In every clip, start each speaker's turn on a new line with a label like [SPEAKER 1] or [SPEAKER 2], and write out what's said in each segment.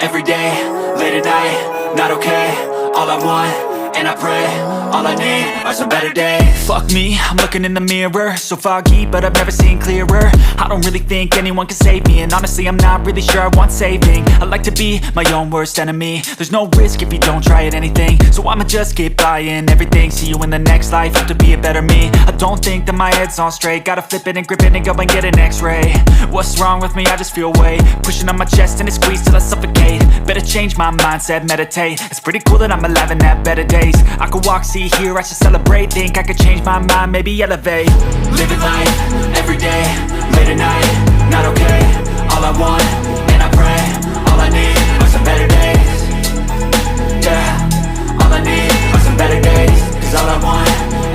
[SPEAKER 1] every day, late at night, not okay. All I want, and I pray, all I need are some better days. Fuck me, I'm looking in the mirror, so foggy, but I've never seen clearer. I don't really think anyone can save me, and honestly I'm not really sure I want saving. I like to be my own worst enemy. There's no risk if you don't try at anything, so I'ma just keep buying everything. See you in the next life, have to be a better me. I don't think that my head's on straight, gotta flip it and grip it and go and get an x-ray. What's wrong with me? I just feel weight pushing on my chest and it squeezes till I suffocate. Better change my mindset, meditate. It's pretty cool that I'm alive and have better days. I could walk, see, hear, I should celebrate. Think I could change my mind, maybe elevate. Living life, every day, late at night, not okay. All I want, and I pray, all I need are some better days. Yeah, all I need are some better days. Cause all I want,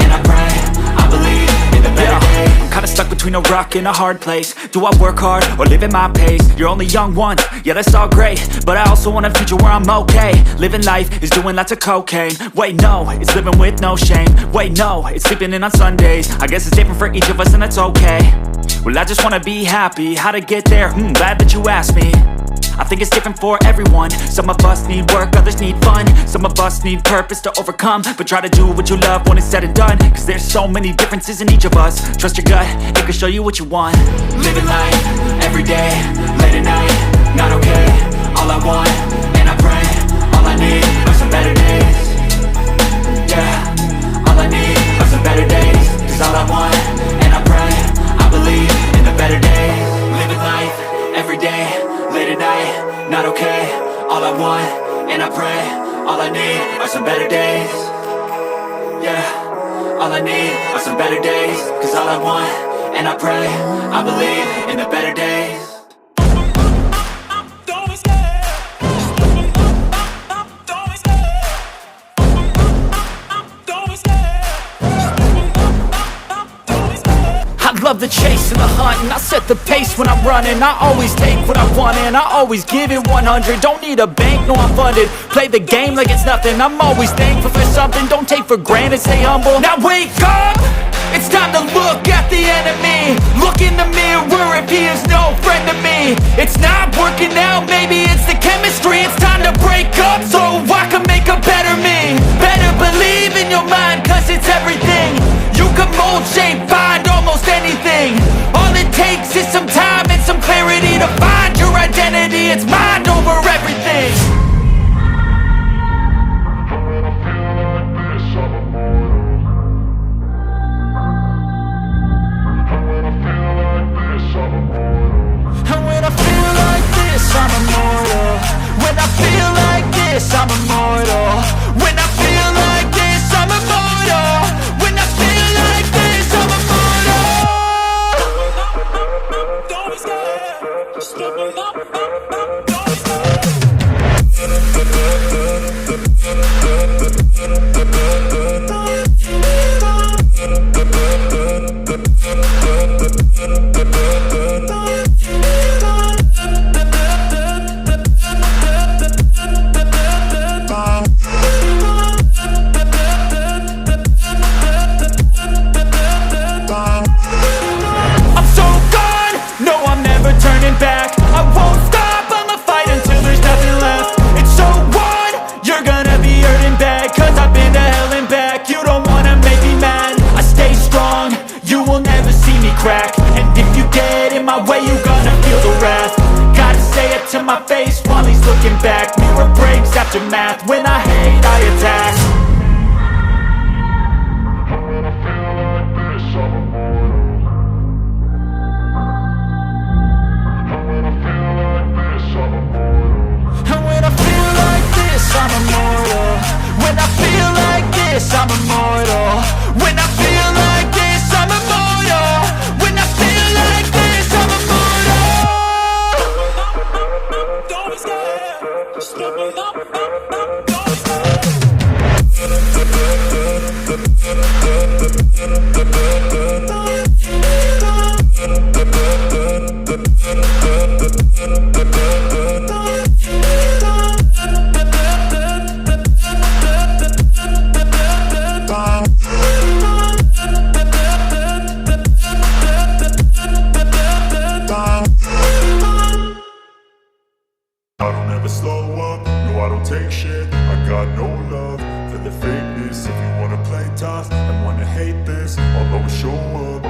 [SPEAKER 1] and I pray, I believe in the better days. I'm kinda stuck between a rock and a hard place. Do I work hard or live at my pace? You're only young once, yeah that's all great, but I also want a future where I'm okay. Living life is doing lots of cocaine. Wait no, it's living with no shame. Wait no, it's sleeping in on Sundays. I guess it's different for each of us and that's okay. Well I just wanna be happy, how to get there? Glad that you asked me. I think it's different for everyone. Some of us need work, others need fun. Some of us need purpose to overcome. But try to do what you love when it's said and done. Cause there's so many differences in each of us. Trust your gut, it can show you what you want. Living life, every day, late at night, not okay. All I want, and I pray, all I need are some better days. Yeah, all I need are some better days. Cause all I want, and I pray, I believe in the better days. Living life, every day, late at night, not okay. All I want, and I pray, all I need are some better days. Yeah, all I need are some better days. Cause all I want, and I pray, I believe in the better days. Love the chase and the hunt, and I set the pace when I'm running. I always take what I want and I always give it 100. Don't need a bank, no I'm funded. Play the game like it's nothing. I'm always thankful for something. Don't take for granted, stay humble. Now wake up! It's time to look at the enemy. Look in the mirror if he is no friend to me. It's not working out, maybe it's the chemistry. It's time to break up so I can make a better me. Better believe in your mind, cause it's everything. You can mold, shape, find almost anything. All it takes is some time and some clarity to find your identity. It's mind over everything. And when I feel like this, I'm immortal. When I feel like this, I'm immortal. When I feel like this, I'm immortal. When I feel like this, I'm immortal. Don't be scared. Just level up. Don't be scared. Back. I won't stop, I'ma fight until there's nothing left. It's so on, you're gonna be hurting bad. Cause I've been to hell and back. You don't wanna make me mad. I stay strong, you will never see me crack. And if you get in my way, you gonna feel the wrath. Gotta say it to my face while he's looking back. Mirror breaks after math. When I hate, I attack. I'm immortal. When I feel like this, I'm immortal. When I feel like this, I'm immortal. When I feel like this, I'm immortal. Don't be scared. Just level up. Don't be scared.
[SPEAKER 2] slow up, no I don't take shit. I got no love for the fakeness. If you wanna play tough and wanna hate this, I'll always show up.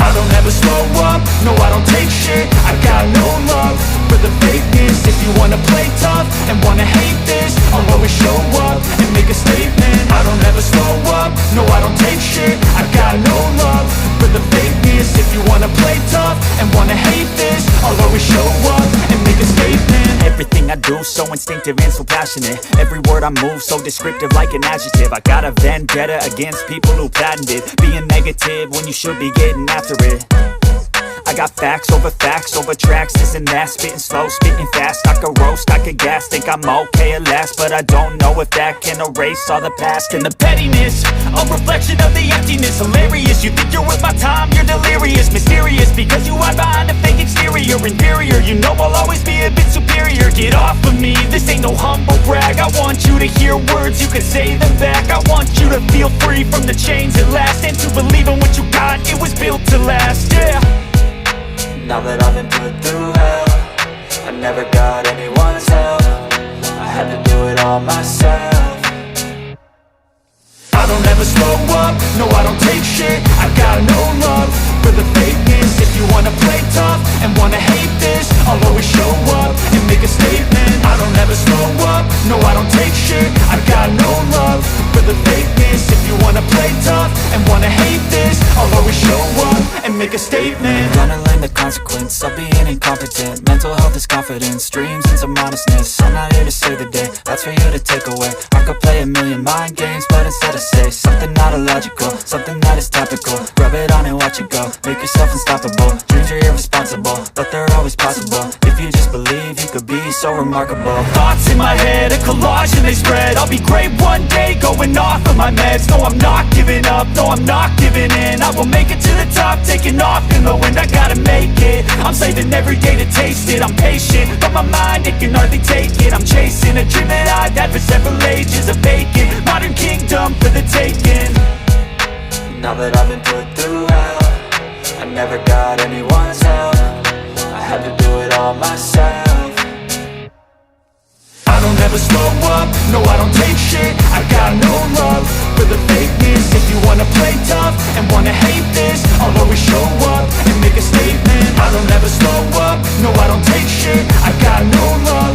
[SPEAKER 1] I don't ever slow up, no I don't take shit. I got no love for the fakeness. If you wanna play tough and wanna hate this, I'll always show up and make a statement. I don't ever slow up, no I don't take shit. I got no love for the fakeness. If you wanna play tough and wanna hate this, I'll always show up and make a statement. Everything I do so instinctive and so passionate. Every word I move so descriptive like an adjective. I got a vendetta against people who patented being negative when you should be getting after it. I got facts over tracks, this and that. Spitting slow, spitting fast, I could roast, I could gas. Think I'm okay at last, but I don't know if that can erase all the past. And the pettiness, a reflection of the emptiness. Hilarious, you think you're with my time, you're delirious. Mysterious, because you hide behind a fake exterior. Inferior, you know I'll always be a bit superior. Get off of me, this ain't no humble brag. I want you to hear words, you can say them back. I want you to feel free from the chains at last, and to believe in what you got, it was built to last, yeah. Now that I've been put through hell, I never got anyone's help. I had to do it all myself. I don't ever slow up, no I don't take shit. I got no love for the fakeness. If you wanna play tough and wanna hate this, I'll always show up and make a statement. I don't ever slow up, no I don't take shit. I got no love for the fakeness. If you wanna play tough and wanna hate this, I'll always show up and make a statement. Gonna learn the consequence of being incompetent. Mental health is confidence, dreams and some honestness. I'm not here to save the day, that's for you to take away. I could play a million mind games, but instead I say something not illogical, something that is topical. Rub it on and watch it go, make yourself unstoppable. Dreams are irresponsible, but they're always possible. If you just believe, you could be so remarkable. Thoughts in my head, a collage and they spread. I'll be great one day, going off of my meds. No, I'm not giving up, no, I'm not giving in. I will make it to the top, taking off in the wind. I gotta make it, I'm saving every day to taste it. I'm patient, but my mind, it can hardly take it. I'm chasing a dream that I've had for several ages. A vacant, modern kingdom for the taking. Now that I've been put through hell, I never got anyone's help. I had to do it all myself. I don't ever slow up, no I don't take shit. I got no love for the fakeness. If you wanna play tough and wanna hate this, I'll always show up and make a statement. I don't ever slow up, no I don't take shit. I got no love